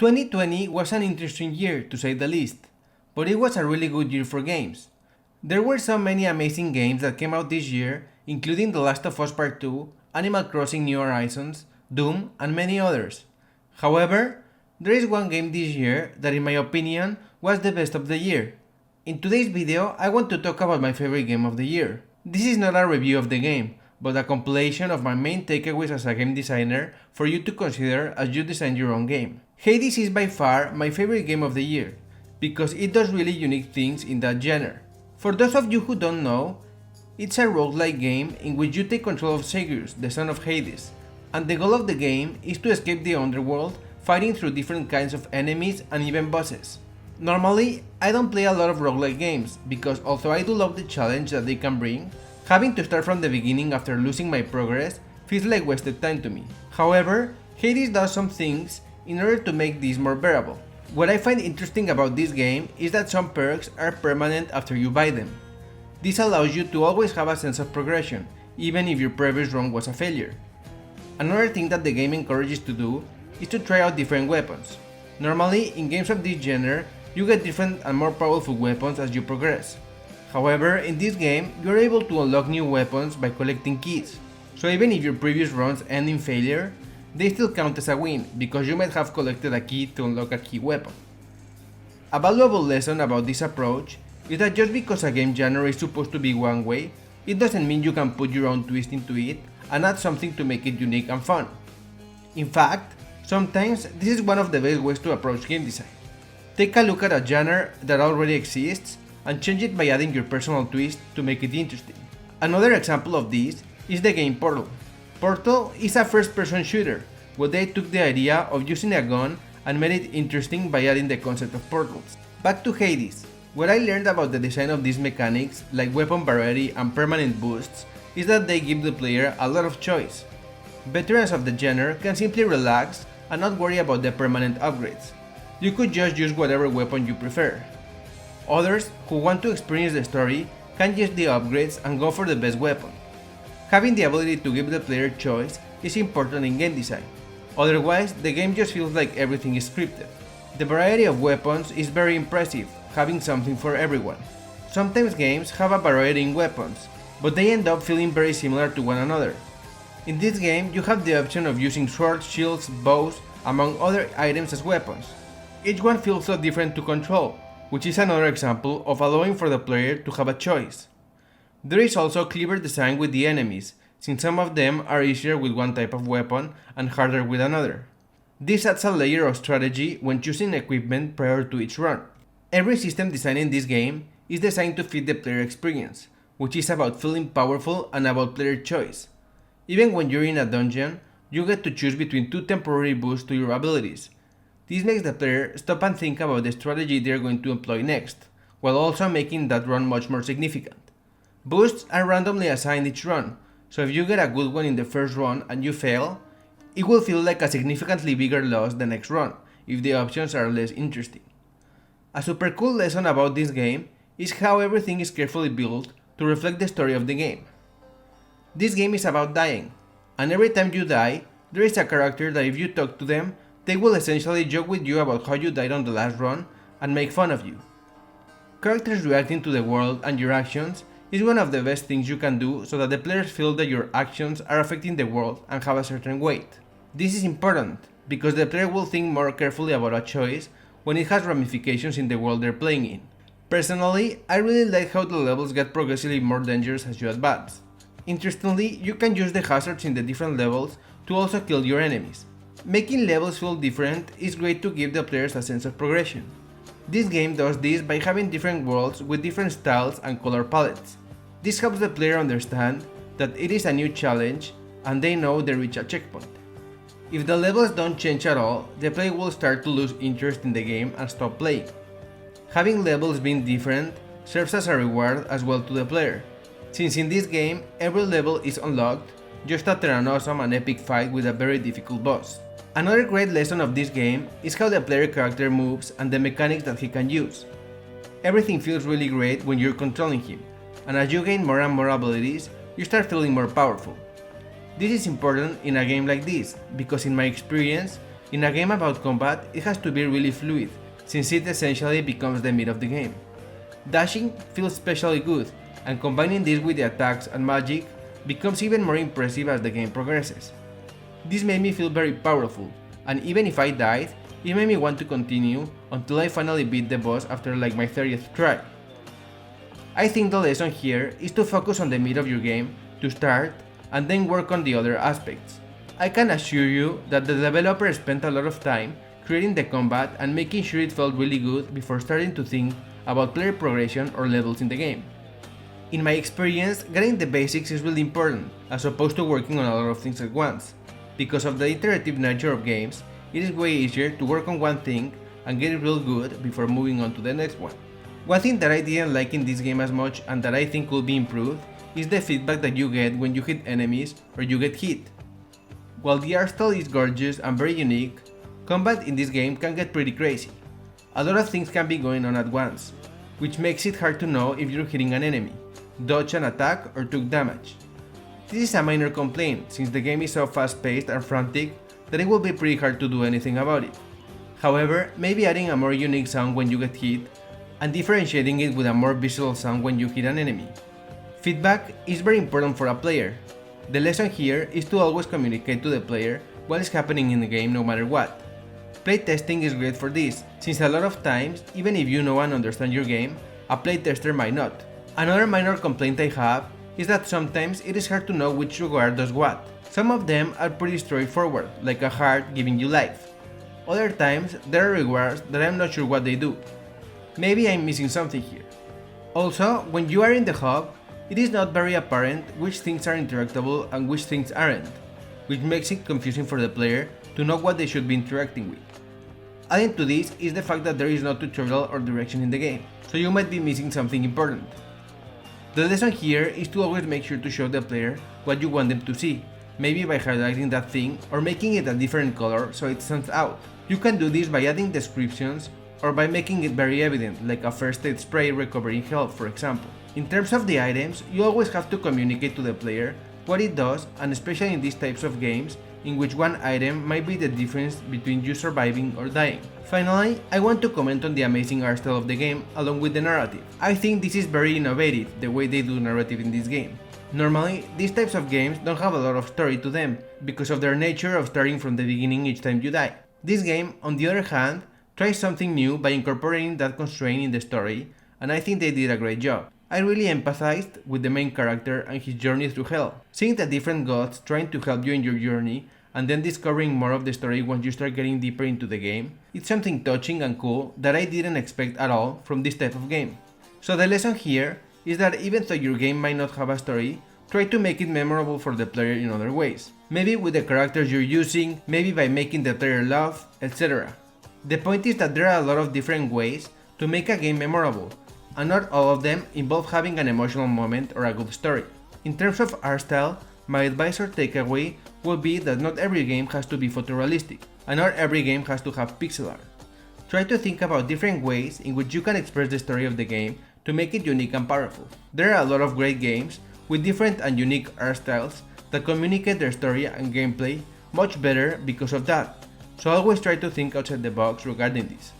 2020 was an interesting year, to say the least, but it was a really good year for games. There were so many amazing games that came out this year, including The Last of Us Part 2, Animal Crossing New Horizons, Doom, and many others. However, there is one game this year that in my opinion was the best of the year. In today's video, I want to talk about my favorite game of the year. This is not a review of the game, but a compilation of my main takeaways as a game designer for you to consider as you design your own game. Hades is by far my favorite game of the year, because it does really unique things in that genre. For those of you who don't know, it's a roguelike game in which you take control of Cerberus, the son of Hades, and the goal of the game is to escape the underworld, fighting through different kinds of enemies and even bosses. Normally, I don't play a lot of roguelike games, because although I do love the challenge that they can bring, having to start from the beginning after losing my progress feels like wasted time to me. However, Hades does some things in order to make this more bearable. What I find interesting about this game is that some perks are permanent after you buy them. This allows you to always have a sense of progression, even if your previous run was a failure. Another thing that the game encourages to do is to try out different weapons. Normally, in games of this genre, you get different and more powerful weapons as you progress. However, in this game, you are able to unlock new weapons by collecting keys. So even if your previous runs end in failure, they still count as a win, because you might have collected a key to unlock a key weapon. A valuable lesson about this approach is that just because a game genre is supposed to be one way, it doesn't mean you can put your own twist into it and add something to make it unique and fun. In fact, sometimes this is one of the best ways to approach game design. Take a look at a genre that already exists and change it by adding your personal twist to make it interesting. Another example of this is the game Portal. Portal is a first-person shooter, where they took the idea of using a gun and made it interesting by adding the concept of portals. Back to Hades. What I learned about the design of these mechanics, like weapon variety and permanent boosts, is that they give the player a lot of choice. Veterans of the genre can simply relax and not worry about the permanent upgrades. You could just use whatever weapon you prefer. Others, who want to experience the story, can use the upgrades and go for the best weapon. Having the ability to give the player choice is important in game design, otherwise the game just feels like everything is scripted. The variety of weapons is very impressive, having something for everyone. Sometimes games have a variety in weapons, but they end up feeling very similar to one another. In this game, you have the option of using swords, shields, bows, among other items as weapons. Each one feels so different to control, which is another example of allowing for the player to have a choice. There is also clever design with the enemies, since some of them are easier with one type of weapon and harder with another. This adds a layer of strategy when choosing equipment prior to each run. Every system design in this game is designed to fit the player experience, which is about feeling powerful and about player choice. Even when you're in a dungeon, you get to choose between two temporary boosts to your abilities. This makes the player stop and think about the strategy they're going to employ next, while also making that run much more significant. Boosts are randomly assigned each run, so if you get a good one in the first run and you fail, it will feel like a significantly bigger loss the next run, if the options are less interesting. A super cool lesson about this game is how everything is carefully built to reflect the story of the game. This game is about dying, and every time you die, there is a character that if you talk to them, they will essentially joke with you about how you died on the last run and make fun of you. Characters reacting to the world and your actions is one of the best things you can do so that the players feel that your actions are affecting the world and have a certain weight. This is important, because the player will think more carefully about a choice when it has ramifications in the world they're playing in. Personally, I really like how the levels get progressively more dangerous as you advance. Interestingly, you can use the hazards in the different levels to also kill your enemies. Making levels feel different is great to give the players a sense of progression. This game does this by having different worlds with different styles and color palettes. This helps the player understand that it is a new challenge and they know they reach a checkpoint. If the levels don't change at all, the player will start to lose interest in the game and stop playing. Having levels being different serves as a reward as well to the player, since in this game every level is unlocked just after an awesome and epic fight with a very difficult boss. Another great lesson of this game is how the player character moves and the mechanics that he can use. Everything feels really great when you're controlling him, and as you gain more and more abilities, you start feeling more powerful. This is important in a game like this, because in my experience, In a game about combat, it has to be really fluid, since it essentially becomes the meat of the game. Dashing feels especially good, and combining this with the attacks and magic becomes even more impressive as the game progresses. This made me feel very powerful, and even if I died, it made me want to continue until I finally beat the boss after like my 30th try. I think the lesson here is to focus on the meat of your game to start and then work on the other aspects. I can assure you that the developer spent a lot of time creating the combat and making sure it felt really good before starting to think about player progression or levels in the game. In my experience, getting the basics is really important, as opposed to working on a lot of things at once. Because of the iterative nature of games, it is way easier to work on one thing and get it real good before moving on to the next one. One thing that I didn't like in this game as much and that I think could be improved is the feedback that you get when you hit enemies or you get hit. While the art style is gorgeous and very unique, combat in this game can get pretty crazy. A lot of things can be going on at once, which makes it hard to know if you're hitting an enemy, dodge an attack or took damage. This is a minor complaint since the game is so fast paced and frantic that it will be pretty hard to do anything about it. However, maybe adding a more unique sound when you get hit and differentiating it with a more visual sound when you hit an enemy. Feedback is very important for a player. The lesson here is to always communicate to the player what is happening in the game no matter what. Playtesting is great for this, since a lot of times, even if you know and understand your game, a playtester might not. Another minor complaint I have is that sometimes it is hard to know which reward does what. Some of them are pretty straightforward, like a heart giving you life. Other times, there are rewards that I'm not sure what they do. Maybe I'm missing something here. Also, when you are in the hub, it is not very apparent which things are interactable and which things aren't, which makes it confusing for the player to know what they should be interacting with. Adding to this is the fact that there is no tutorial or direction in the game, so you might be missing something important. The lesson here is to always make sure to show the player what you want them to see, maybe by highlighting that thing or making it a different color so it stands out. You can do this by adding descriptions or by making it very evident, like a first aid spray recovering health, for example. In terms of the items, you always have to communicate to the player what it does, and especially in these types of games, in which one item might be the difference between you surviving or dying. Finally, I want to comment on the amazing art style of the game along with the narrative. I think this is very innovative, the way they do narrative in this game. Normally, these types of games don't have a lot of story to them, because of their nature of starting from the beginning each time you die. This game, on the other hand, tries something new by incorporating that constraint in the story, and I think they did a great job. I really empathized with the main character and his journey through hell. Seeing the different gods trying to help you in your journey, and then discovering more of the story once you start getting deeper into the game, it's something touching and cool that I didn't expect at all from this type of game. So the lesson here is that even though your game might not have a story, try to make it memorable for the player in other ways. Maybe with the characters you're using, maybe by making the player laugh, etc. The point is that there are a lot of different ways to make a game memorable, and not all of them involve having an emotional moment or a good story. In terms of art style, my advice or takeaway would be that not every game has to be photorealistic, and not every game has to have pixel art. Try to think about different ways in which you can express the story of the game to make it unique and powerful. There are a lot of great games with different and unique art styles that communicate their story and gameplay much better because of that, so always try to think outside the box regarding this.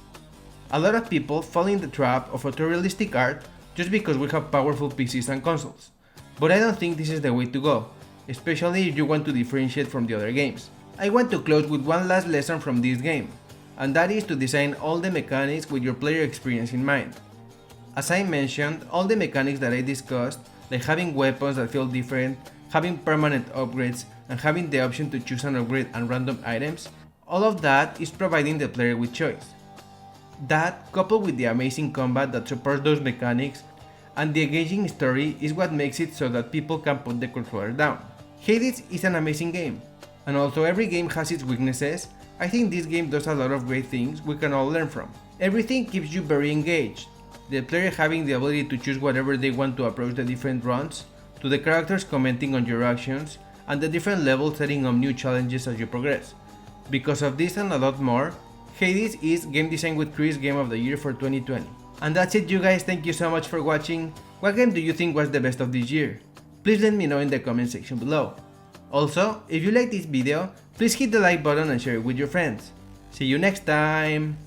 A lot of people fall in the trap of photorealistic art just because we have powerful PCs and consoles, but I don't think this is the way to go, especially if you want to differentiate from the other games. I want to close with one last lesson from this game, and that is to design all the mechanics with your player experience in mind. As I mentioned, all the mechanics that I discussed, like having weapons that feel different, having permanent upgrades, and having the option to choose an upgrade and random items, all of that is providing the player with choice. That, coupled with the amazing combat that supports those mechanics, and the engaging story is what makes it so that people can put the controller down. Hades is an amazing game, and although every game has its weaknesses, I think this game does a lot of great things we can all learn from. Everything keeps you very engaged, the player having the ability to choose whatever they want to approach the different runs, to the characters commenting on your actions, and the different levels setting up new challenges as you progress. Because of this and a lot more, Hades is Game Design with Chris Game of the Year for 2020. And that's it, you guys, thank you so much for watching. What game do you think was the best of this year? Please let me know in the comment section below. Also, if you like this video, please hit the like button and share it with your friends. See you next time!